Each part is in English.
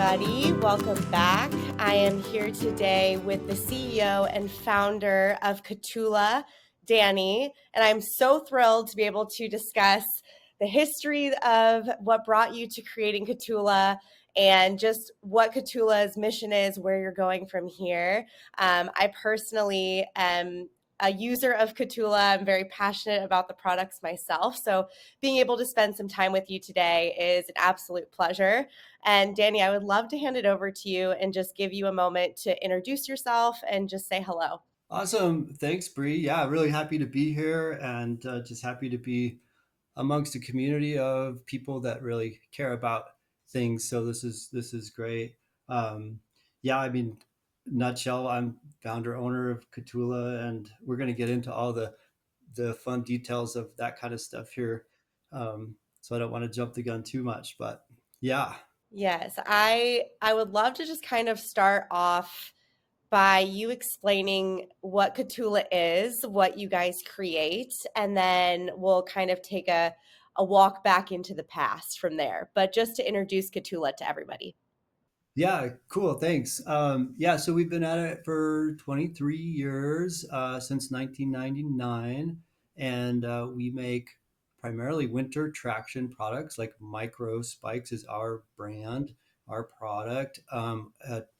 everybody. Welcome back. I am here today with the CEO and founder of Kahtoola, Danny, and I'm so thrilled to be able to discuss the history of what brought you to creating Kahtoola and just what Kahtoola's mission is, where you're going from here. I personally am a user of Kahtoola. I'm very passionate about the products myself. So being able to spend some time with you today is an absolute pleasure. And Danny, I would love to hand it over to you and just give you a moment to introduce yourself and just say hello. Awesome. Thanks, Bree. Yeah, really happy to be here and just happy to be amongst a community of people that really care about things. So this is great. Um, yeah, I mean, nutshell, I'm founder owner of Kahtoola, and we're going to get into all the fun details of that kind of stuff here. So I don't want to jump the gun too much, but yeah. Yes, I would love to just kind of start off by you explaining what Kahtoola is, what you guys create, and then we'll kind of take a walk back into the past from there. But just to introduce Kahtoola to everybody. Yeah, cool. Thanks. Yeah, so we've been at it for 23 years, since 1999, and we make primarily winter traction products like Micro Spikes is our brand, our product.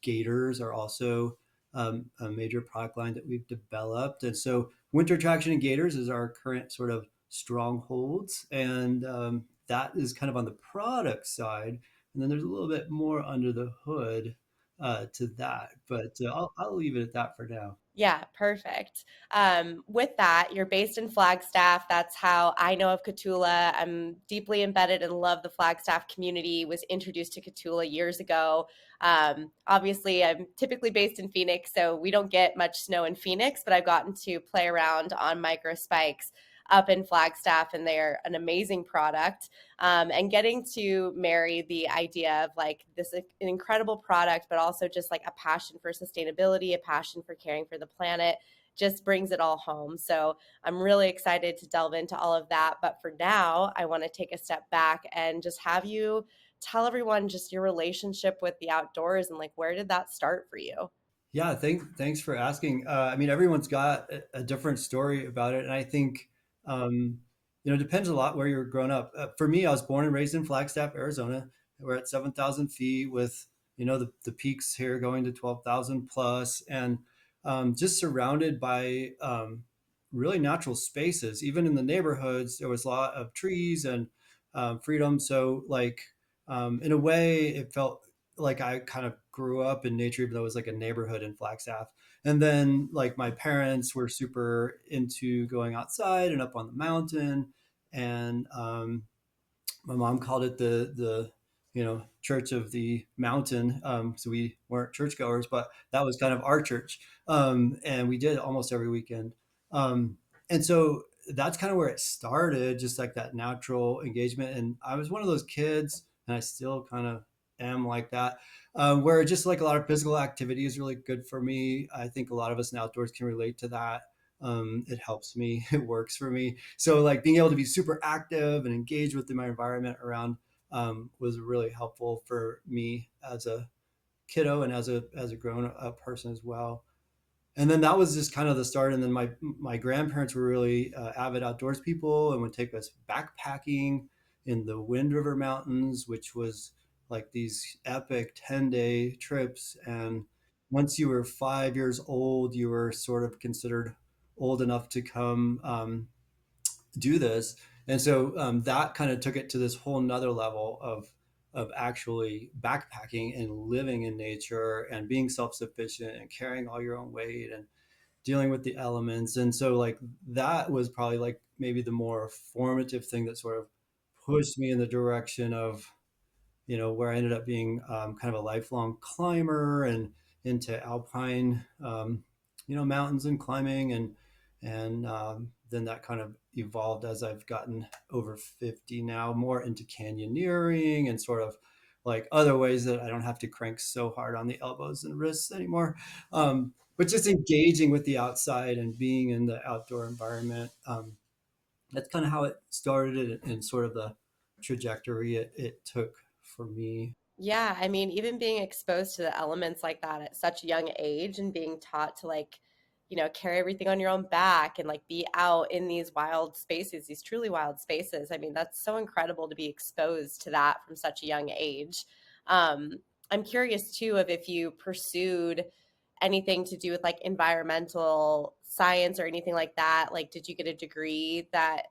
Gaiters are also a major product line that we've developed. And so winter traction and gaiters is our current sort of strongholds. And that is kind of on the product side, and then there's a little bit more under the hood to that, but I'll leave it at that for now. Yeah, perfect. With that, you're based in Flagstaff. That's how I know of Kahtoola. I'm deeply embedded and love the Flagstaff community. Was introduced to Kahtoola years ago. Obviously, I'm typically based in Phoenix, so we don't get much snow in Phoenix, but I've gotten to play around on micro spikes up in Flagstaff, and they're an amazing product. And getting to marry the idea of like this an incredible product, but also just like a passion for sustainability, a passion for caring for the planet, just brings it all home. So I'm really excited to delve into all of that. But for now, I want to take a step back and just have you tell everyone just your relationship with the outdoors and like where did that start for you? Yeah, thanks for asking. I mean, everyone's got a different story about it, and I think it depends a lot where you're grown up. For me, I was born and raised in Flagstaff, Arizona. We're at 7,000 feet with the peaks here going to 12,000 plus, and just surrounded by really natural spaces. Even in the neighborhoods, there was a lot of trees and freedom. So, like in a way, it felt like I kind of grew up in nature, even though it was like a neighborhood in Flagstaff. And then like my parents were super into going outside and up on the mountain. And my mom called it the church of the mountain. So we weren't churchgoers, but that was kind of our church. And we did almost every weekend. And so that's kind of where it started, just like that natural engagement. And I was one of those kids, and I still kind of am like that, where just like a lot of physical activity is really good for me. I think a lot of us in outdoors can relate to that. It helps me, it works for me. So like being able to be super active and engage with my environment around was really helpful for me as a kiddo and as a grown up person as well. And then that was just kind of the start. And then my grandparents were really avid outdoors people and would take us backpacking in the Wind River Mountains, which was like these epic 10-day trips. And once you were 5 years old, you were sort of considered old enough to come do this. And so that kind of took it to this whole nother level of actually backpacking and living in nature and being self-sufficient and carrying all your own weight and dealing with the elements. And so like that was probably like maybe the more formative thing that sort of pushed me in the direction of where I ended up being kind of a lifelong climber and into alpine mountains and climbing. And then that kind of evolved as I've gotten over 50 now, more into canyoneering and sort of like other ways that I don't have to crank so hard on the elbows and wrists anymore. But just engaging with the outside and being in the outdoor environment. That's kind of how it started and sort of the trajectory it took for me. Yeah, I mean, even being exposed to the elements like that at such a young age and being taught to like, carry everything on your own back and like be out in these wild spaces, these truly wild spaces. I mean, that's so incredible to be exposed to that from such a young age. Um, I'm curious too of if you pursued anything to do with like environmental science or anything like that. Like, did you get a degree that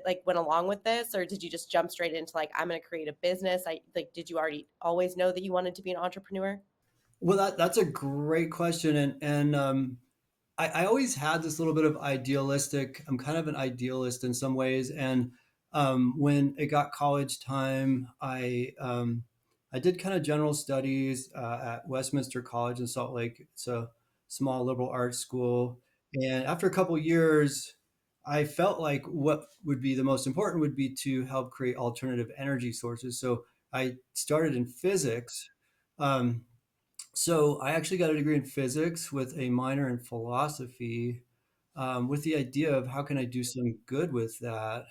like went along with this, or did you just jump straight into like, I'm going to create a business? I like, did you already always know that you wanted to be an entrepreneur? Well, that's a great question, and I always had this little bit of idealistic. I'm kind of an idealist in some ways, and when it got college time, I did kind of general studies at Westminster College in Salt Lake. It's a small liberal arts school, and after a couple years, I felt like what would be the most important would be to help create alternative energy sources. So I started in physics. Um, so I actually got a degree in physics with a minor in philosophy, with the idea of how can I do some good with that.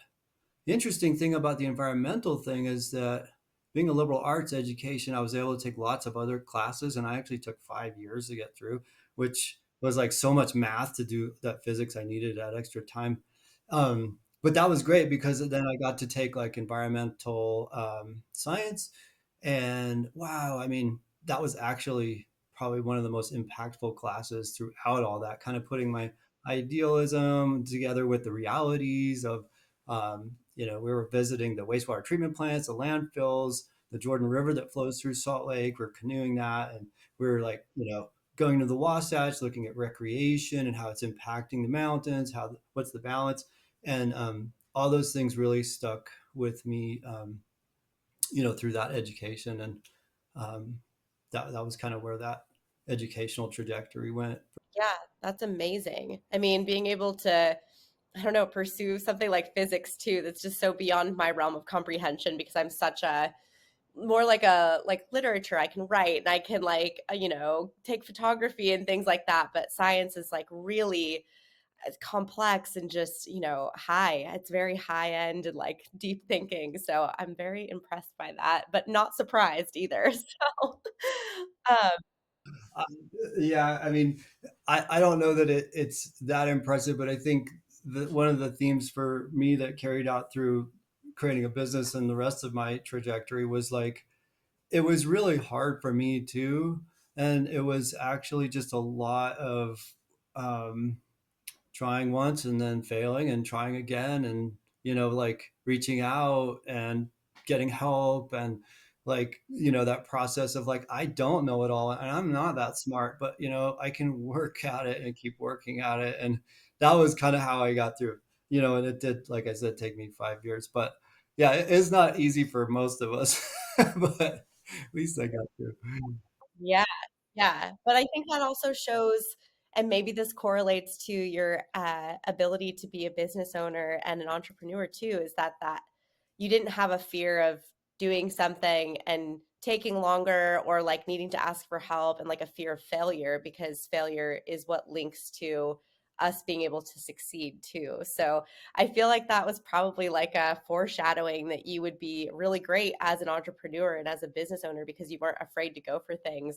The interesting thing about the environmental thing is that being a liberal arts education, I was able to take lots of other classes, and I actually took 5 years to get through, which was like so much math to do that physics I needed that extra time. But that was great because then I got to take like environmental science, and wow, I mean, that was actually probably one of the most impactful classes throughout all that, kind of putting my idealism together with the realities of we were visiting the wastewater treatment plants, the landfills, the Jordan River that flows through Salt Lake. We're canoeing that, and we were like, going to the Wasatch, looking at recreation and how it's impacting the mountains, what's the balance, and all those things really stuck with me, through that education, and um, that was kind of where that educational trajectory went. Yeah, that's amazing. I mean, being able to, I don't know, pursue something like physics too, that's just so beyond my realm of comprehension because I'm such a more like a like literature. I can write and I can like take photography and things like that, but science is like really complex and just high. It's very high end and like deep thinking, so I'm very impressed by that, but not surprised either. So um Uh, yeah, I mean, I don't know that it's that impressive, but I think that one of the themes for me that carried out through creating a business and the rest of my trajectory was like, it was really hard for me too. And it was actually just a lot of um, trying once and then failing and trying again, and like reaching out and getting help, and like that process of like, I don't know it all and I'm not that smart, but I can work at it and keep working at it. And that was kind of how I got through, and it did, like I said, take me 5 years, but yeah, it's not easy for most of us. But at least I got through. Yeah, yeah. But I think that also shows, and maybe this correlates to your ability to be a business owner and an entrepreneur too, is that you didn't have a fear of doing something and taking longer or like needing to ask for help and like a fear of failure because failure is what links to us being able to succeed too. So I feel like that was probably like a foreshadowing that you would be really great as an entrepreneur and as a business owner because you weren't afraid to go for things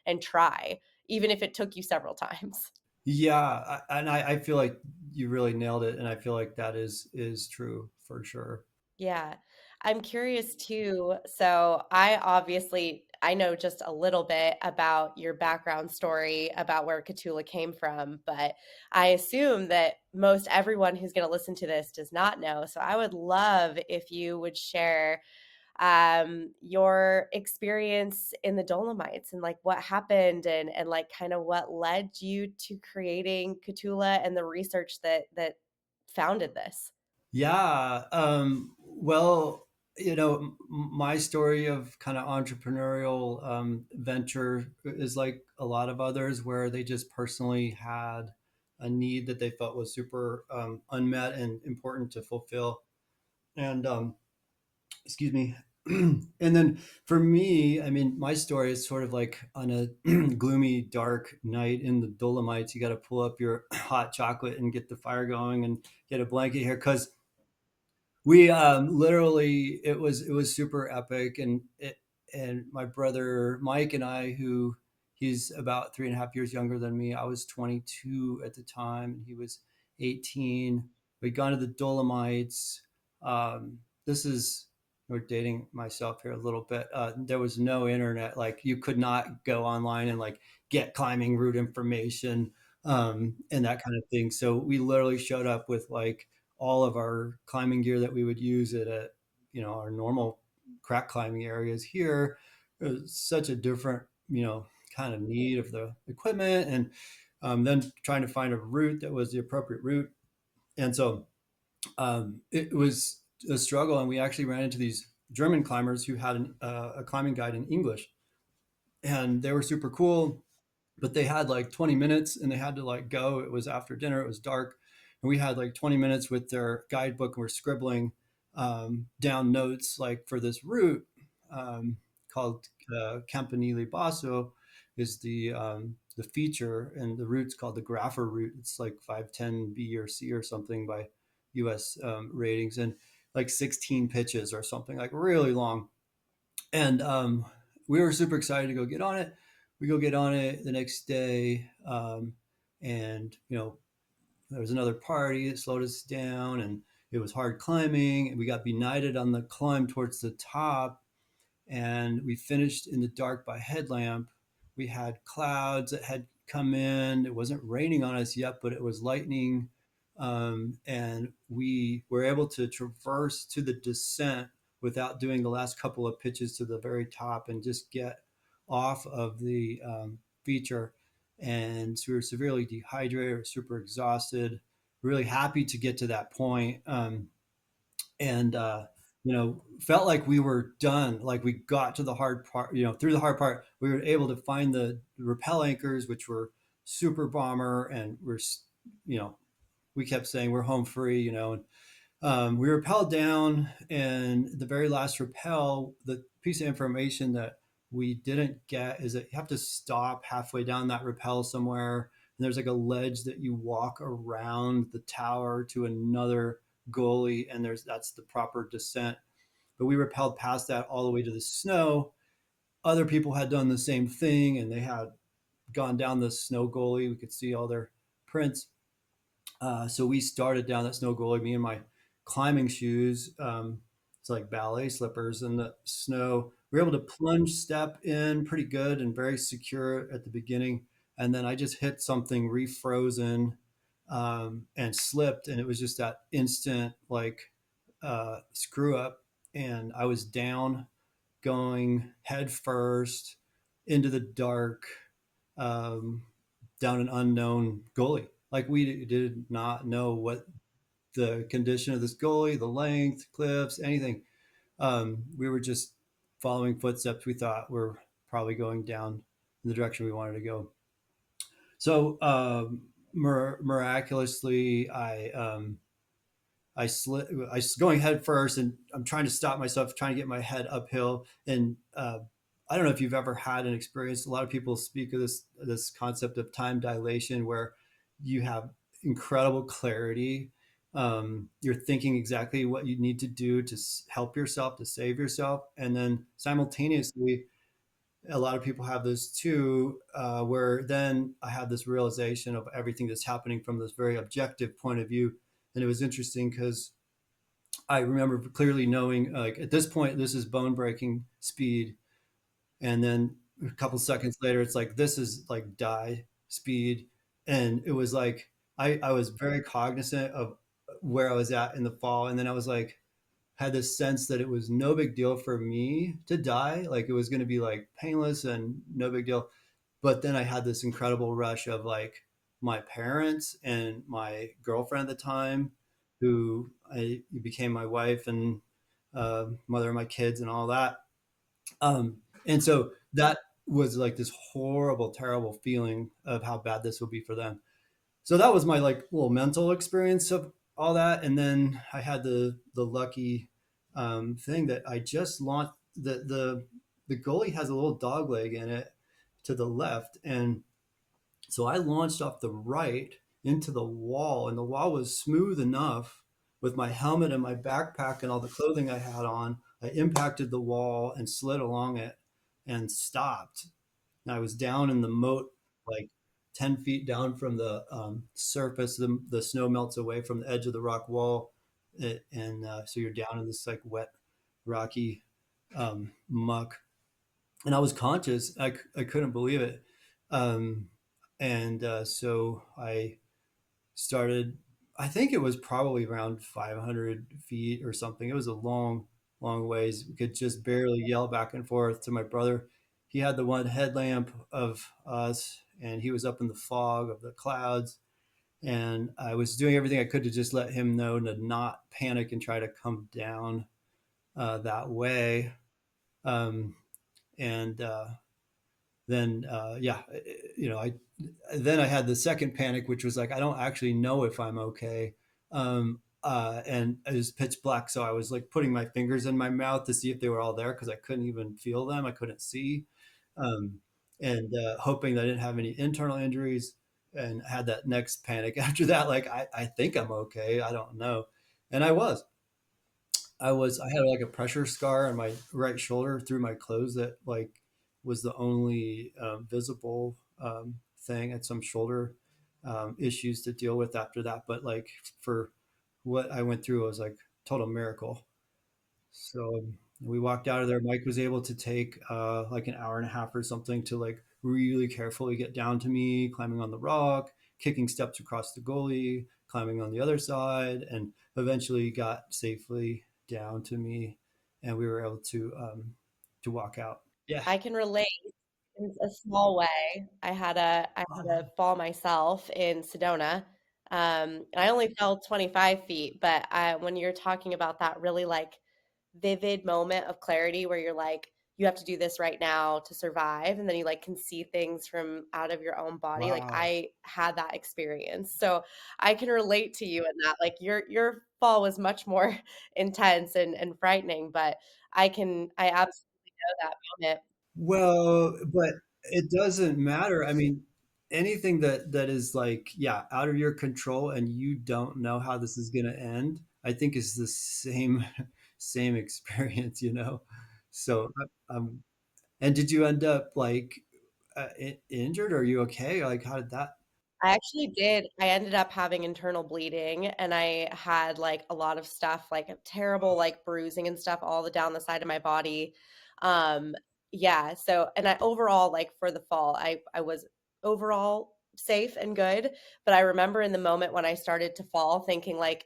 and try, even if it took you several times. Yeah, and I feel like you really nailed it, and I feel like that is true for sure. Yeah. I'm curious too. So, I know just a little bit about your background story about where Kahtoola came from, but I assume that most everyone who's going to listen to this does not know. So, I would love if you would share your experience in the Dolomites and like what happened and like kind of what led you to creating Kahtoola and the research that founded this. Yeah. Well, my story of kind of entrepreneurial venture is like a lot of others, where they just personally had a need that they felt was super unmet and important to fulfill. And excuse me. And then for me, I mean, my story is sort of like on a gloomy, dark night in the Dolomites. You got to pull up your hot chocolate and get the fire going and get a blanket here, because we literally, it was super epic, and and my brother Mike and I, who he's about 3.5 years younger than me. I was 22 at the time, and he was 18. We'd gone to the Dolomites. This is we're dating myself here a little bit. There was no internet; like you could not go online and like get climbing route information and that kind of thing. So we literally showed up with like all of our climbing gear that we would use at a, our normal crack climbing areas here. It was such a different, kind of need of the equipment, and then trying to find a route that was the appropriate route. And so it was a struggle, and we actually ran into these German climbers who had a climbing guide in English, and they were super cool, but they had like 20 minutes and they had to like go. It was after dinner, it was dark, and we had like 20 minutes with their guidebook, and we're scribbling down notes like for this route um, called Campanile Basso is the feature, and the route's called the Grapher route. It's like 510 B or C or something by US ratings, and like 16 pitches or something, like really long. And we were super excited to go get on it. We go get on it the next day, and there was another party that slowed us down, and it was hard climbing. And we got benighted on the climb towards the top, and we finished in the dark by headlamp. We had clouds that had come in. It wasn't raining on us yet, but it was lightning. And we were able to traverse to the descent without doing the last couple of pitches to the very top and just get off of the feature. And so we were severely dehydrated, we were super exhausted, really happy to get to that point. And felt like we were done, like we got to the hard part, through the hard part. We were able to find the rappel anchors, which were super bomber, and you know we kept saying we're home free, and we rappelled down. And the very last rappel, the piece of information that we didn't get is that you have to stop halfway down that rappel somewhere. And there's like a ledge that you walk around the tower to another gully, and that's the proper descent. But we rappelled past that all the way to the snow. Other people had done the same thing, and they had gone down the snow gully. We could see all their prints. So we started down that snow gully, me and my climbing shoes. It's like ballet slippers in the snow. We were able to plunge step in pretty good and very secure at the beginning. And then I just hit something refrozen and slipped. And it was just that instant, like, screw up. And I was down, going head first into the dark, um, down an unknown gully. Like we did not know what the condition of this gully, the length, cliffs, anything. We were just following footsteps we thought were probably going down in the direction we wanted to go. So miraculously, I was going head first, and I'm trying to stop myself, trying to get my head uphill. And I don't know if you've ever had an experience. A lot of people speak of this concept of time dilation, where you have incredible clarity. You're thinking exactly what you need to do to help yourself, to save yourself, and then simultaneously, a lot of people have this too, where then I had this realization of everything that's happening from this very objective point of view. And it was interesting because I remember clearly knowing, like, at this point, this is bone breaking speed. And then a couple seconds later, it's like, this is like die speed. And it was like, I was very cognizant of where I was at in the fall. And then I was like, had this sense that it was no big deal for me to die. Like it was going to be like painless and no big deal. But then I had this incredible rush of like my parents and my girlfriend at the time, who I became my wife and mother of my kids and all that. Um, and so that was like this horrible, terrible feeling of how bad this would be for them. So that was my like little mental experience of all that. And then I had the lucky thing that I just launched. The goalie has a little dog leg in it to the left, and so I launched off the right into the wall, and the wall was smooth enough with my helmet and my backpack and all the clothing I had on. I impacted the wall and slid along it. and stopped. And I was down in the moat, like 10 feet down from the surface. The snow melts away from the edge of the rock wall. And so you're down in this like wet, rocky muck. And I was conscious. I couldn't believe it. Um, and so I started, I think it was probably around 500 feet or something. It was a long, long ways. We could just barely yell back and forth to my brother. He had the one headlamp of us, and he was up in the fog of the clouds. And I was doing everything I could to just let him know to not panic and try to come down that way. Um, and then yeah, I then I had the second panic, which was like I don't actually know if I'm okay. And it was pitch black, so I was like putting my fingers in my mouth to see if they were all there because I couldn't even feel them. I couldn't see, um, and hoping that I didn't have any internal injuries. And had that next panic after that, like I think I'm okay. I don't know, and I had like a pressure scar on my right shoulder through my clothes that like was the only visible thing. I had some shoulder issues to deal with after that, but like for what I went through, it was like total miracle. So we walked out of there. Mike was able to take like an hour and a half or something to like really carefully get down to me, climbing on the rock, kicking steps across the gully, climbing on the other side, and eventually got safely down to me, and we were able to walk out. Yeah. I can relate in a small way. I had a fall myself in Sedona. And I only fell 25 feet, but when you're talking about that really like vivid moment of clarity where you're like, you have to do this right now to survive, and then you like can see things from out of your own body. Like Wow. I had that experience. So I can relate to you in that. Like your fall was much more intense and frightening, but I absolutely know that moment. Well, but it doesn't matter. I mean, anything that is like, yeah, out of your control and you don't know how this is going to end, I think is the same same experience, you know. So, and did you end up like injured? Or are you okay? Like, how did that? I actually did. I ended up having internal bleeding and I had like a lot of stuff, like a terrible like bruising and stuff all the down the side of my body. Um, yeah, so and I overall like for the fall, I was overall safe and good, but I remember in the moment when I started to fall thinking like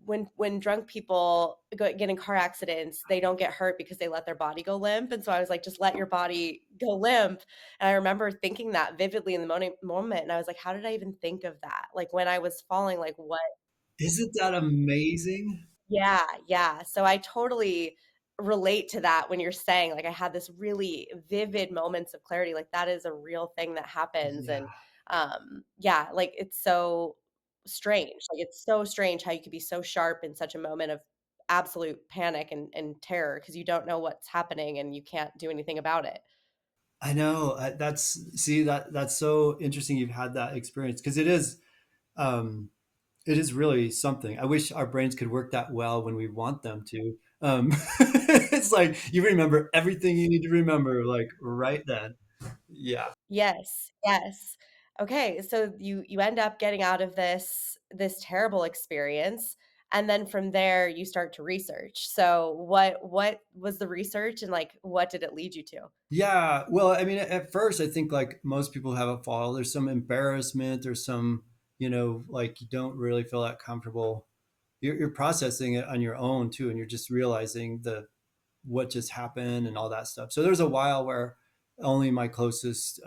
when drunk people get in car accidents, they don't get hurt because they let their body go limp. And so I was like, just let your body go limp. And I remember thinking that vividly in the moment. And I was like, how did I even think of that? Like when I was falling, like what? Isn't that amazing? Yeah, yeah. So I totally relate to that when you're saying like I had this really vivid moments of clarity. Like that is a real thing that happens. Yeah. And yeah, like it's so strange. Like it's so strange how you could be so sharp in such a moment of absolute panic and terror because you don't know what's happening and you can't do anything about it. I know. That's see that's so interesting you've had that experience because um it is really something. I wish our brains could work that well when we want them to. It's like you remember everything you need to remember, like right then. Yeah. Yes, yes. Okay, so you end up getting out of this terrible experience, and then from there you start to research. So what was the research and like what did it lead you to? Yeah. Well, I mean, at first, I think like most people have a fall. There's some embarrassment. There's some, like you don't really feel that comfortable. You're processing it on your own too, and you're just realizing the what just happened and all that stuff. So there's a while where only my closest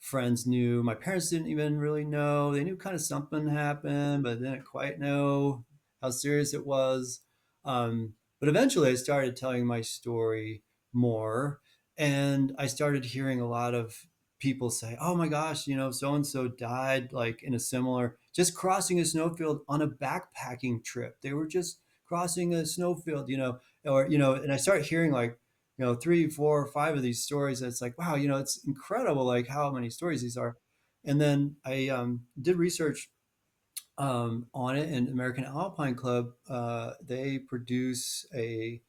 friends knew. My parents didn't even really know. They knew kind of something happened, but didn't quite know how serious it was. But eventually, I started telling my story more, and I started hearing a lot of people say, "Oh my gosh, so and so died like in a similar, just crossing a snowfield on a backpacking trip. They were just crossing a snowfield, or and I started hearing like three, four, five of these stories. And it's like, wow, it's incredible, like how many stories these are. And then I did research on it, and American Alpine Club, they produce a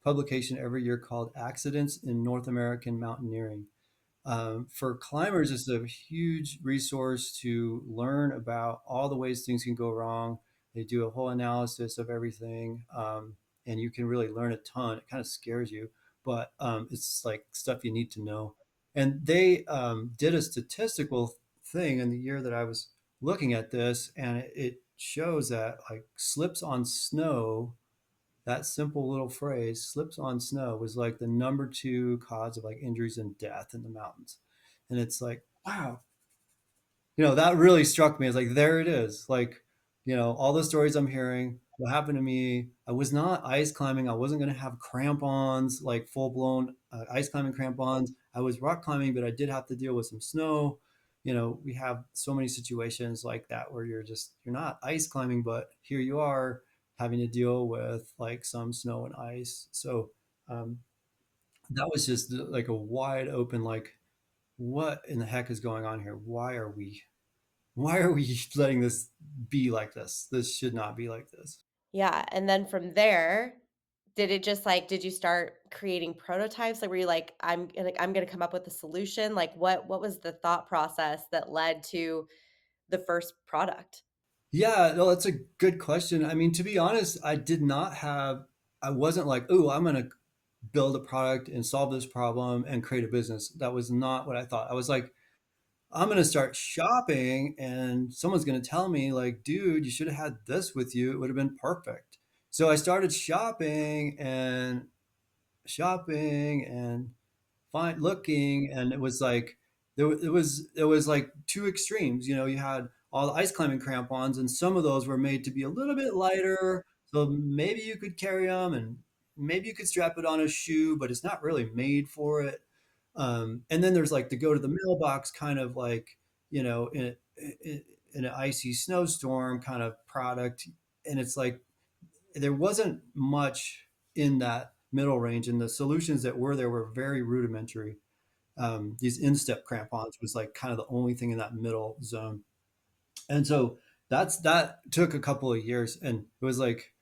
publication every year called Accidents in North American Mountaineering. For climbers, it's a huge resource to learn about all the ways things can go wrong. They do a whole analysis of everything, and you can really learn a ton. It kind of scares you, but it's like stuff you need to know. And they did a statistical thing in the year that I was looking at this, and it shows that like slips on snow, that simple little phrase, slips on snow, was like the number two cause of like injuries and death in the mountains. And it's like, wow, that really struck me. It's like, there it is. Like, all the stories I'm hearing, what happened to me, I was not ice climbing. I wasn't going to have crampons, like full blown ice climbing crampons. I was rock climbing, but I did have to deal with some snow. We have so many situations like that where you're not ice climbing, but here you are having to deal with like some snow and ice. So um, that was just like a wide open, like, what in the heck is going on here? Why are we letting this be like this? This should not be like this. Yeah, and then from there, did it just, like did you start creating prototypes? Like, were you like, I'm gonna come up with a solution?" Like, what was the thought process that led to the first product? Yeah, no, that's a good question. I mean, to be honest, I wasn't like, oh, I'm going to build a product and solve this problem and create a business. That was not what I thought. I was like, I'm going to start shopping and someone's going to tell me, like, dude, you should have had this with you. It would have been perfect. So I started shopping and fine looking, and it was like it was like two extremes. You had all the ice climbing crampons, and some of those were made to be a little bit lighter, so maybe you could carry them, and maybe you could strap it on a shoe, but it's not really made for it. And then there's like the go to the mailbox kind of like, in an icy snowstorm kind of product, and it's like there wasn't much in that middle range, and the solutions that were there were very rudimentary. These instep crampons was like kind of the only thing in that middle zone, and so that took a couple of years, and it was like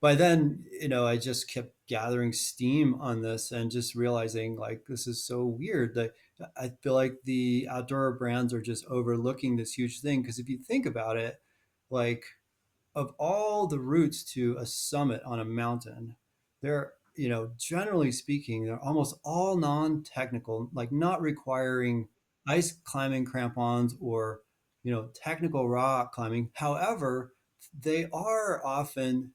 by then, I just kept gathering steam on this and just realizing like this is so weird that I feel like the outdoor brands are just overlooking this huge thing, because if you think about it, like of all the routes to a summit on a mountain, they're, generally speaking, they're almost all non-technical, like not requiring ice climbing crampons or, technical rock climbing. However, they are often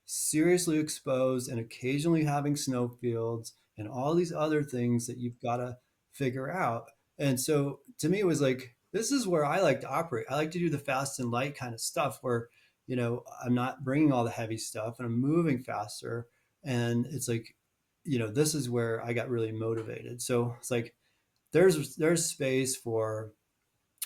seriously exposed and occasionally having snowfields and all these other things that you've got to figure out. And so to me, it was like, this is where I like to operate. I like to do the fast and light kind of stuff where, I'm not bringing all the heavy stuff and I'm moving faster. And it's like, this is where I got really motivated. So it's like, there's space for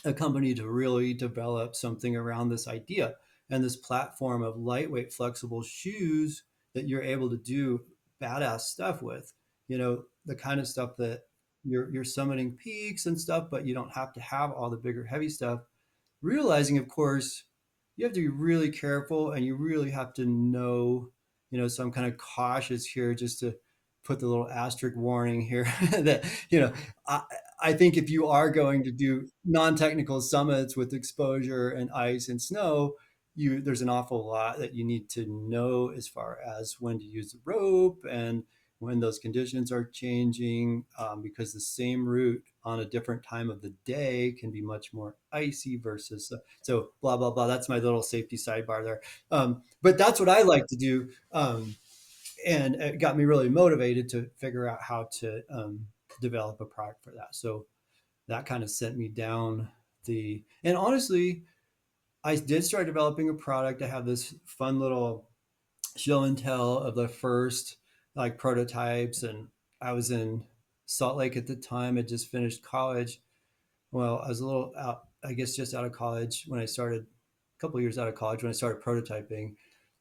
a company to really develop something around this idea and this platform of lightweight, flexible shoes that you're able to do badass stuff with. The kind of stuff that you're summiting peaks and stuff, but you don't have to have all the bigger, heavy stuff. Realizing, of course, you have to be really careful and you really have to know, so I'm kind of cautious here just to put the little asterisk warning here that, I, I think if you are going to do non-technical summits with exposure and ice and snow, there's an awful lot that you need to know as far as when to use the rope and when those conditions are changing, because the same route on a different time of the day can be much more icy versus so blah blah blah. That's my little safety sidebar there. But that's what I like to do, and it got me really motivated to figure out how to develop a product for that. So that kind of sent me down and honestly, I did start developing a product. I have this fun little show and tell of the first like prototypes, and I was in Salt Lake at the time. I just finished college. Well, I was a little out, I guess, just out of college when I started, a couple of years out of college when I started prototyping.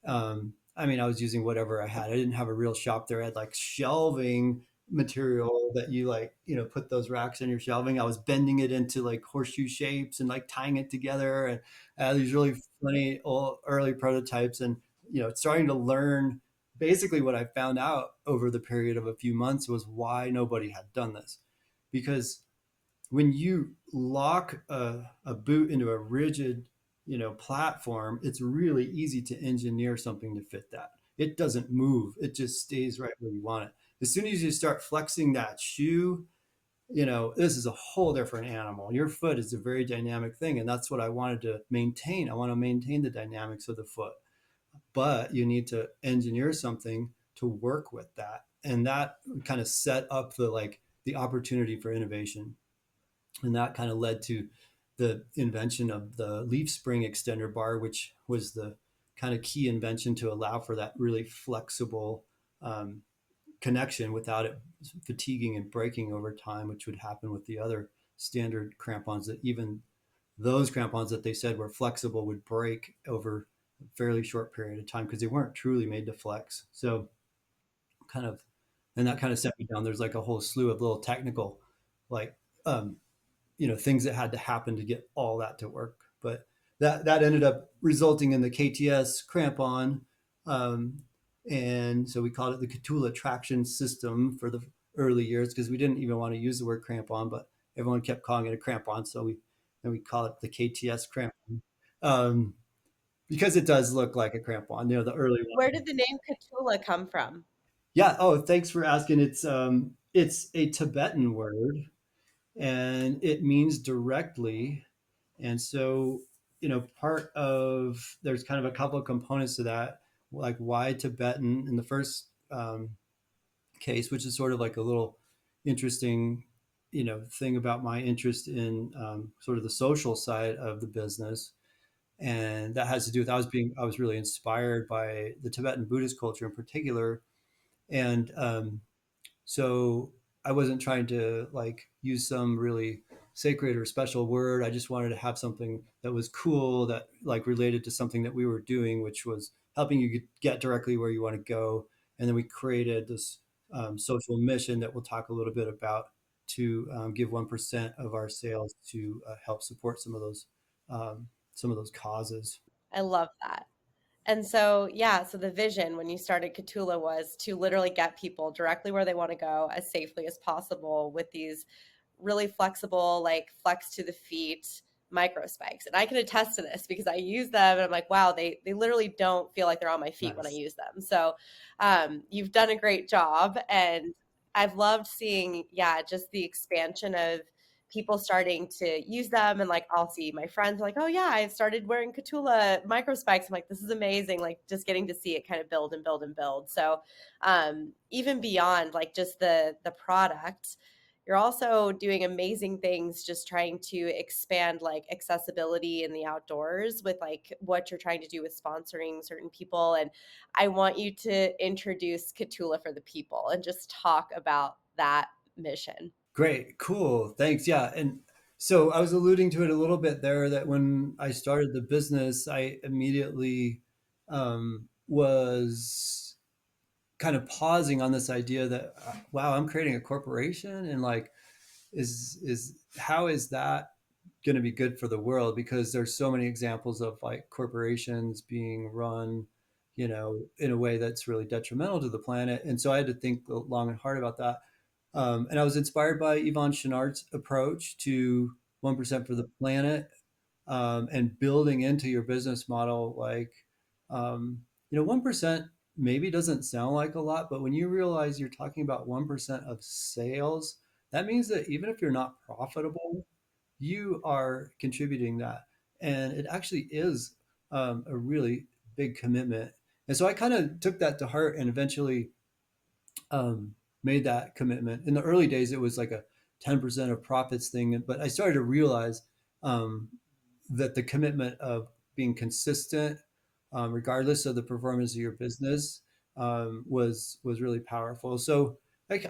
I mean, I was using whatever I had. I didn't have a real shop there. I had like shelving material that you like, put those racks in your shelving. I was bending it into like horseshoe shapes and like tying it together, and these really funny old early prototypes, and starting to learn basically what I found out over the period of a few months was why nobody had done this. Because when you lock a boot into a rigid, platform, it's really easy to engineer something to fit that. It doesn't move. It just stays right where you want it. As soon as you start flexing that shoe, this is a whole different animal. Your foot is a very dynamic thing, and that's what I wanted to maintain. I want to maintain the dynamics of the foot, but you need to engineer something to work with that, and that kind of set up the opportunity for innovation, and that kind of led to the invention of the leaf spring extender bar, which was the kind of key invention to allow for that really flexible um, connection without it fatiguing and breaking over time, which would happen with the other standard crampons. That even those crampons that they said were flexible would break over a fairly short period of time because they weren't truly made to flex. So kind of, and that kind of set me down. There's like a whole slew of little technical, like um, things that had to happen to get all that to work. But that ended up resulting in the KTS crampon, um, and so we called it the Kahtoola traction system for the early years because we didn't even want to use the word crampon, but everyone kept calling it a crampon, so we call it the KTS crampon. Um, because it does look like a crampon, the early Where one. did the name Kahtoola come from? Yeah. Oh, thanks for asking. It's a Tibetan word, and it means directly. And so, part of there's kind of a couple of components to that, like why Tibetan in the first case, which is sort of like a little interesting, thing about my interest in sort of the social side of the business. And that has to do with I was really inspired by the Tibetan Buddhist culture in particular, and so I wasn't trying to like use some really sacred or special word. I just wanted to have something that was cool that like related to something that we were doing, which was helping you get directly where you want to go. And then we created this social mission that we'll talk a little bit about to give 1% of our sales to help support um, some of those causes. I love that. And so, yeah, so the vision when you started Kahtoola was to literally get people directly where they want to go as safely as possible with these really flexible, like flex to the feet micro spikes. And I can attest to this because I use them and I'm like, wow, they literally don't feel like they're on my feet when I Nice. use them. So you've done a great job. And I've loved seeing, yeah, just the expansion of people starting to use them. And like, I'll see my friends like, oh, yeah, I started wearing Kahtoola micro spikes. I'm like, this is amazing. Like, just getting to see it kind of build and build and build. So even beyond like just the product, you're also doing amazing things just trying to expand like accessibility in the outdoors with like what you're trying to do with sponsoring certain people. And I want you to introduce Kahtoola for the people and just talk about that mission. Great, cool, thanks. Yeah, and so I was alluding to it a little bit there that when I started the business, I immediately was kind of pausing on this idea that wow, I'm creating a corporation, and like, is how is that going to be good for the world? Because there's so many examples of like corporations being run, in a way that's really detrimental to the planet, and so I had to think long and hard about that. And I was inspired by Yvon Chouinard's approach to 1% for the planet, and building into your business model. Like, 1% maybe doesn't sound like a lot, but when you realize you're talking about 1% of sales, that means that even if you're not profitable, you are contributing that. And it actually is a really big commitment. And so I kind of took that to heart and eventually um, made that commitment. In the early days, it was like a 10% of profits thing, but I started to realize um, that the commitment of being consistent, regardless of the performance of your business, was really powerful. So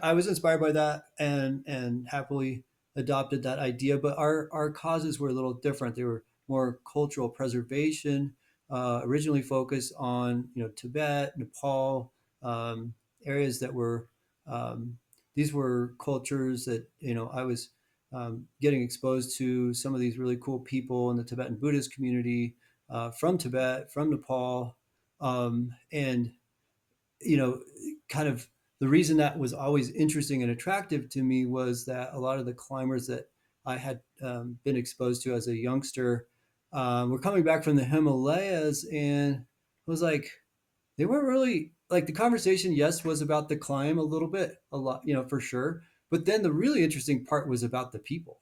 I was inspired by that and happily adopted that idea. But our causes were a little different. They were more cultural preservation, originally focused on Tibet, Nepal, um, areas that were um, these were cultures that I was getting exposed to some of these really cool people in the Tibetan Buddhist community, from Tibet, from Nepal, and you know, kind of the reason that was always interesting and attractive to me was that a lot of the climbers that I had been exposed to as a youngster were coming back from the Himalayas, and it was like they weren't really like the conversation. Yes, was about the climb a little bit, a lot, for sure. But then the really interesting part was about the people.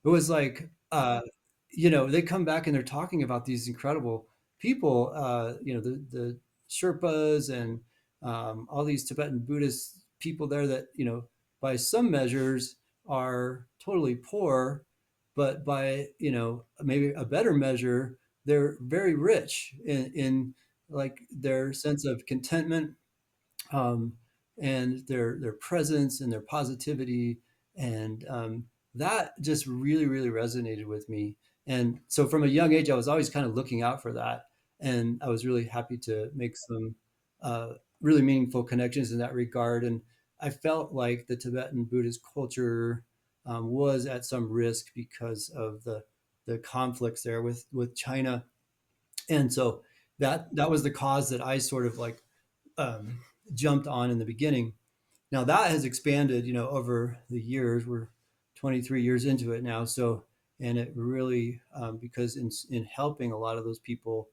It was like, they come back and they're talking about these incredible people, the Sherpas and all these Tibetan Buddhist people there that, by some measures are totally poor, but by, maybe a better measure, they're very rich in like their sense of contentment, um, and their presence and their positivity, and that just really really resonated with me. And so from a young age, I was always kind of looking out for that, and I was really happy to make some uh, really meaningful connections in that regard. And I felt like the Tibetan Buddhist culture was at some risk because of the conflicts there with China, and so that was the cause that I sort of like um, jumped on in the beginning. Now that has expanded, over the years. We're 23 years into it now. So, and it really, because in helping a lot of those people,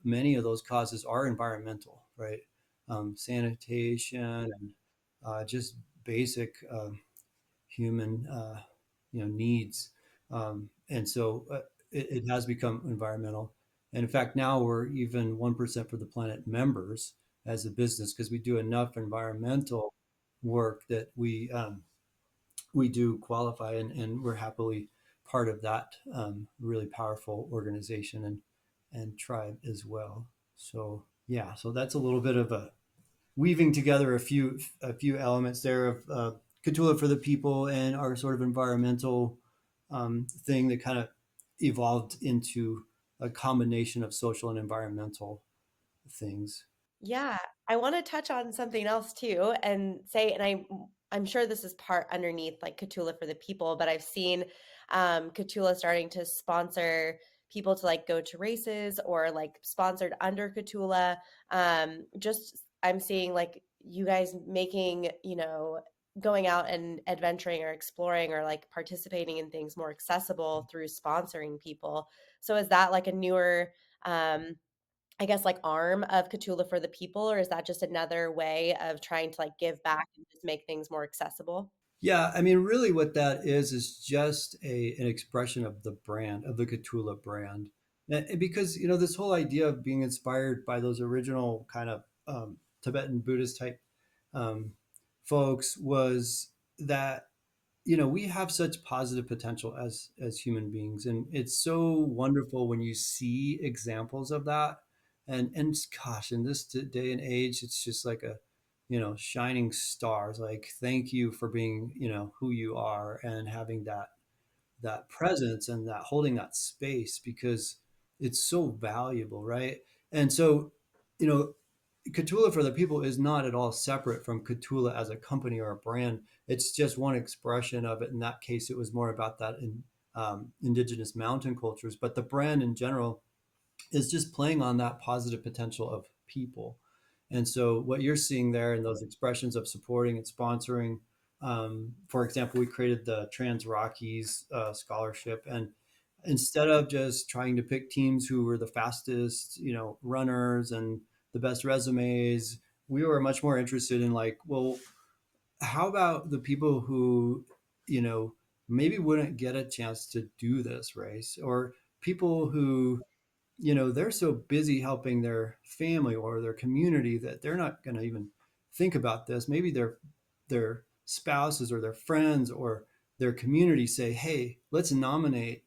many of those causes are environmental, right? Sanitation and just basic human, needs. And so it has become environmental. And in fact, now we're even 1% for the Planet members as a business because we do enough environmental work that we do qualify, and we're happily part of that really powerful organization and tribe as well. So yeah, so that's a little bit of a weaving together a few elements there of Kahtoola for the people and our sort of environmental thing that kind of evolved into a combination of social and environmental things. Yeah, I want to touch on something else too and say, and I'm sure this is part underneath like Kahtoola for the people, but I've seen Kahtoola starting to sponsor people to like go to races or like sponsored under Kahtoola. Just I'm seeing like you guys making, going out and adventuring or exploring or like participating in things more accessible through sponsoring people. So is that like a newer um I guess, like, arm of Kahtoola for the people, or is that just another way of trying to, like, give back and just make things more accessible? Yeah, I mean, really, what that is just an expression of the brand, of the Cthulhu brand. And because, this whole idea of being inspired by those original kind of Tibetan Buddhist type um, folks was that, we have such positive potential as human beings, and it's so wonderful when you see examples of that. And gosh, in this day and age, it's just like a, shining stars. Like, thank you for being, who you are and having that presence and that holding that space, because it's so valuable, right? And so, you know, Kahtoola for the people is not at all separate from Kahtoola as a company or a brand. It's just one expression of it. In that case, it was more about that in indigenous mountain cultures, but the brand in general is just playing on that positive potential of people. And so, what you're seeing there in those expressions of supporting and sponsoring, for example, we created the Trans Rockies scholarship, and instead of just trying to pick teams who were the fastest, runners and the best resumes, we were much more interested in like, well, how about the people who, you know, maybe wouldn't get a chance to do this race, or people who, they're so busy helping their family or their community that they're not going to even think about this. Maybe their spouses or their friends or their community say, "Hey, let's nominate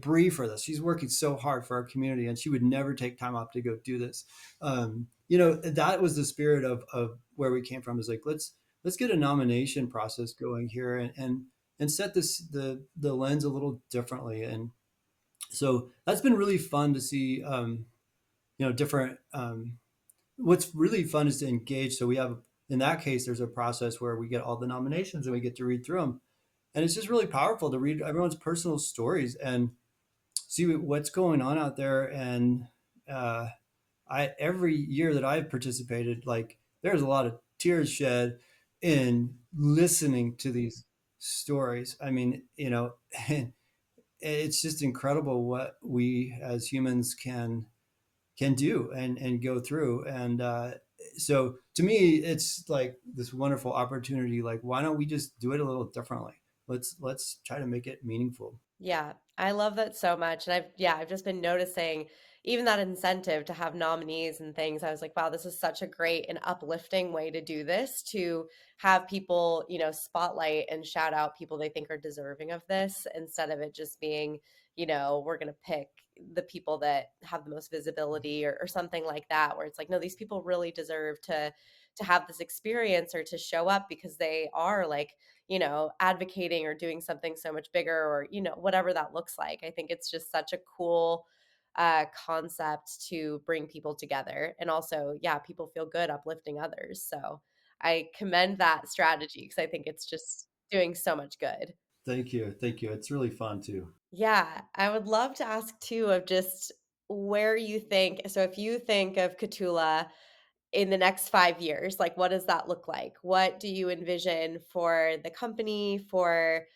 Bree for this. She's working so hard for our community, and she would never take time off to go do this." That was the spirit of where we came from. Is like, let's get a nomination process going here, and set the lens a little differently. And so that's been really fun to see. Different. What's really fun is to engage. So we have, in that case, there's a process where we get all the nominations and we get to read through them, and it's just really powerful to read everyone's personal stories and see what's going on out there. And I every year that I've participated, like there's a lot of tears shed in listening to these stories. I mean, it's just incredible what we as humans can do and go through. And so to me, it's like this wonderful opportunity. Like, why don't we just do it a little differently? Let's try to make it meaningful. Yeah, I love that so much. And I've just been noticing even that incentive to have nominees and things. I was like, wow, this is such a great and uplifting way to do this, to have people, spotlight and shout out people they think are deserving of this, instead of it just being, we're going to pick the people that have the most visibility, or something like that, where it's like, no, these people really deserve to have this experience, or to show up because they are like, advocating or doing something so much bigger, or, whatever that looks like. I think it's just such a cool concept to bring people together. And also, yeah, people feel good uplifting others. So I commend that strategy because I think it's just doing so much good. Thank you, thank you. It's really fun too. Yeah, I would love to ask too of just where you think, so if you think of Kahtoola in the next 5 years, like what does that look like? What do you envision for the company, for,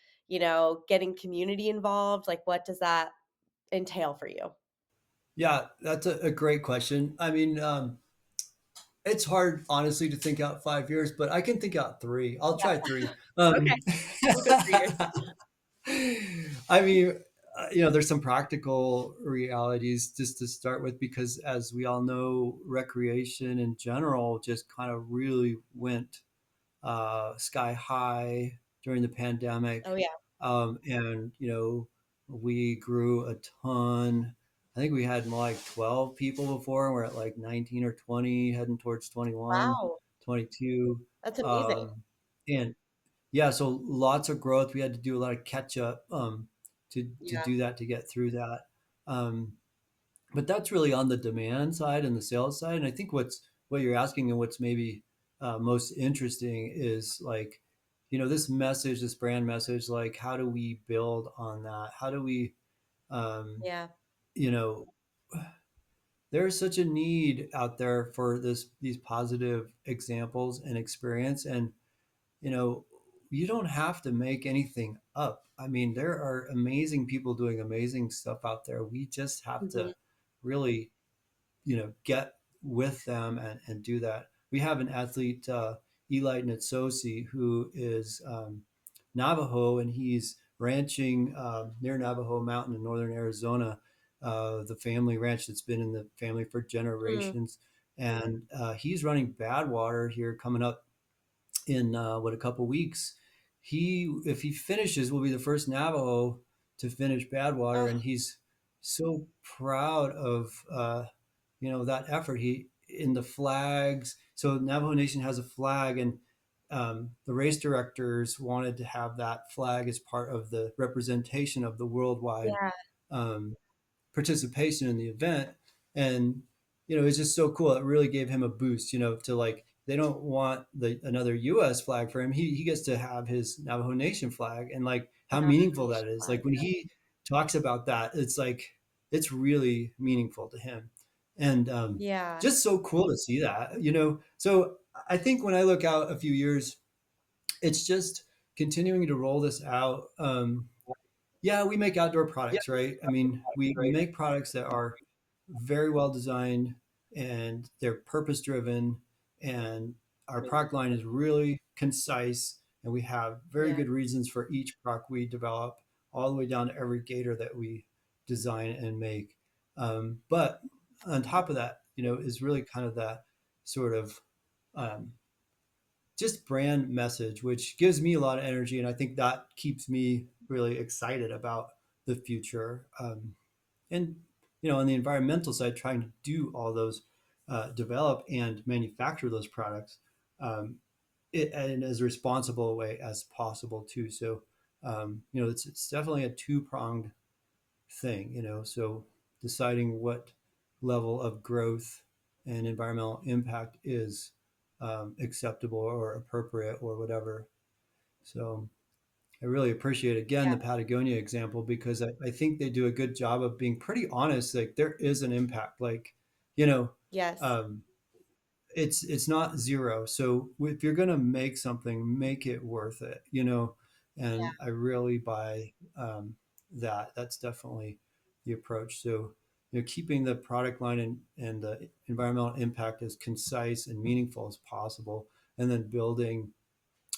getting community involved? Like what does that entail for you? Yeah, that's a great question. I mean, it's hard, honestly, to think out 5 years, but I can think out three. I'll Yeah. try three. Okay. We'll go 3 years. I mean, there's some practical realities just to start with, because as we all know, recreation in general just kind of really went sky high during the Oh, pandemic. yeah. And, we grew a ton. I think we had more like 12 people before, and we're at like 19 or 20, heading towards 21, Wow. 22. That's amazing. And yeah, so lots of growth. We had to do a lot of catch up to Yeah. do that, to get through that. Um, but that's really on the demand side and the sales side. And I think what you're asking, and what's maybe most interesting, is like, this message, this brand message. Like, how do we build on that? How do we, um, Yeah. you know, there's such a need out there for these positive examples and experience. And you know, you don't have to make anything up. I mean, there are amazing people doing amazing stuff out there. We just have Mhm. to really, get with them and do that. We have an athlete, Eli Natsosi, who is Navajo, and he's ranching near Navajo Mountain in northern Arizona, the family ranch that's been in the family for Mm. generations. And he's running Badwater here coming up in a couple weeks. He, if he finishes, will be the first Navajo to finish Badwater, Oh, and he's so proud of that effort. He in the flags. So Navajo Nation has a flag, and the race directors wanted to have that flag as part of the representation of the worldwide yeah. um, participation in the event. And it's just so cool. It really gave him a boost, to like, they don't want another US flag for him. He gets to have his Navajo Nation flag, and like The how Navajo meaningful that Nation is. flag. Like when he talks about that, it's like it's really meaningful to him. And Yeah. just so cool to see that. So I think when I look out a few years, it's just continuing to roll this out. Yeah, we make outdoor products, right? I mean, we make products that are very well designed, and they're purpose driven, and our product line is really concise, and we have very Yeah. good reasons for each product we develop, all the way down to every gator that we design and make. But on top of that, is really kind of that sort of um, just brand message, which gives me a lot of energy. And I think that keeps me really excited about the future. And, on the environmental side, trying to do all those, develop and manufacture those products in as responsible a way as possible, too. So, it's definitely a two pronged thing. So deciding what level of growth and environmental impact is acceptable or appropriate or whatever. So I really appreciate again Yeah. the Patagonia example, because I think they do a good job of being pretty honest. Like there is an impact. Like, you know, Yes. Um, it's not zero. So if you're going to make something, make it worth it, you know. And I really buy that. That's definitely the approach. So you know, keeping the product line and the environmental impact as concise and meaningful as possible, and then building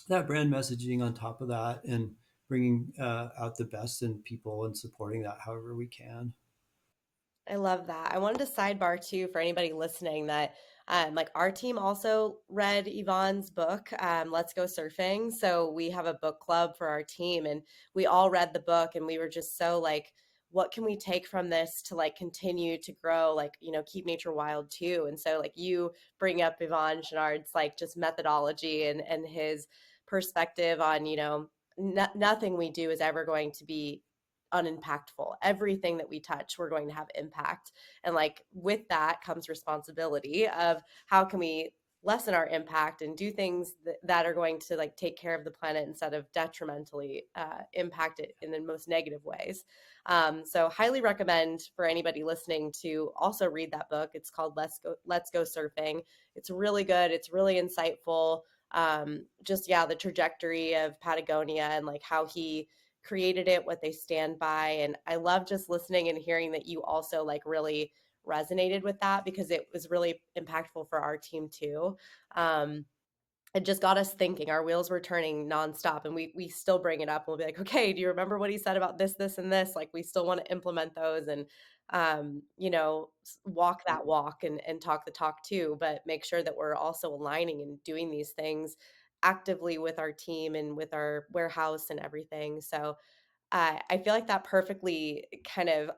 that brand messaging on top of that, and bringing out the best in people and supporting that however we can. I love that. I wanted to sidebar too for anybody listening that like our team also read Yvonne's book, Let's Go Surfing. So we have a book club for our team and we all read the book and we were just so like, what can we take from this to like continue to grow, like, you know, keep nature wild too. And so like you bring up Yvonne Chenard's like just methodology and his perspective on, you know, nothing we do is ever going to be unimpactful. Everything that we touch, we're going to have impact. And like with that comes responsibility of how can we lessen our impact and do things that are going to like take care of the planet instead of detrimentally impact it in the most negative ways. So highly recommend for anybody listening to also read that book. It's called Let's Go Surfing. It's really good. It's really insightful. Just yeah, the trajectory of Patagonia and like how he created it, what they stand by. And I love just listening and hearing that you also like really resonated with that because it was really impactful for our team too. Um, it just got us thinking. Our wheels were turning nonstop, and we still bring it up. We'll be like, okay, do you remember what he said about this, this, and this? Like, we still want to implement those, and you know, walk that walk and talk the talk too. But make sure that we're also aligning and doing these things actively with our team and with our warehouse and everything. So I feel like that perfectly kind of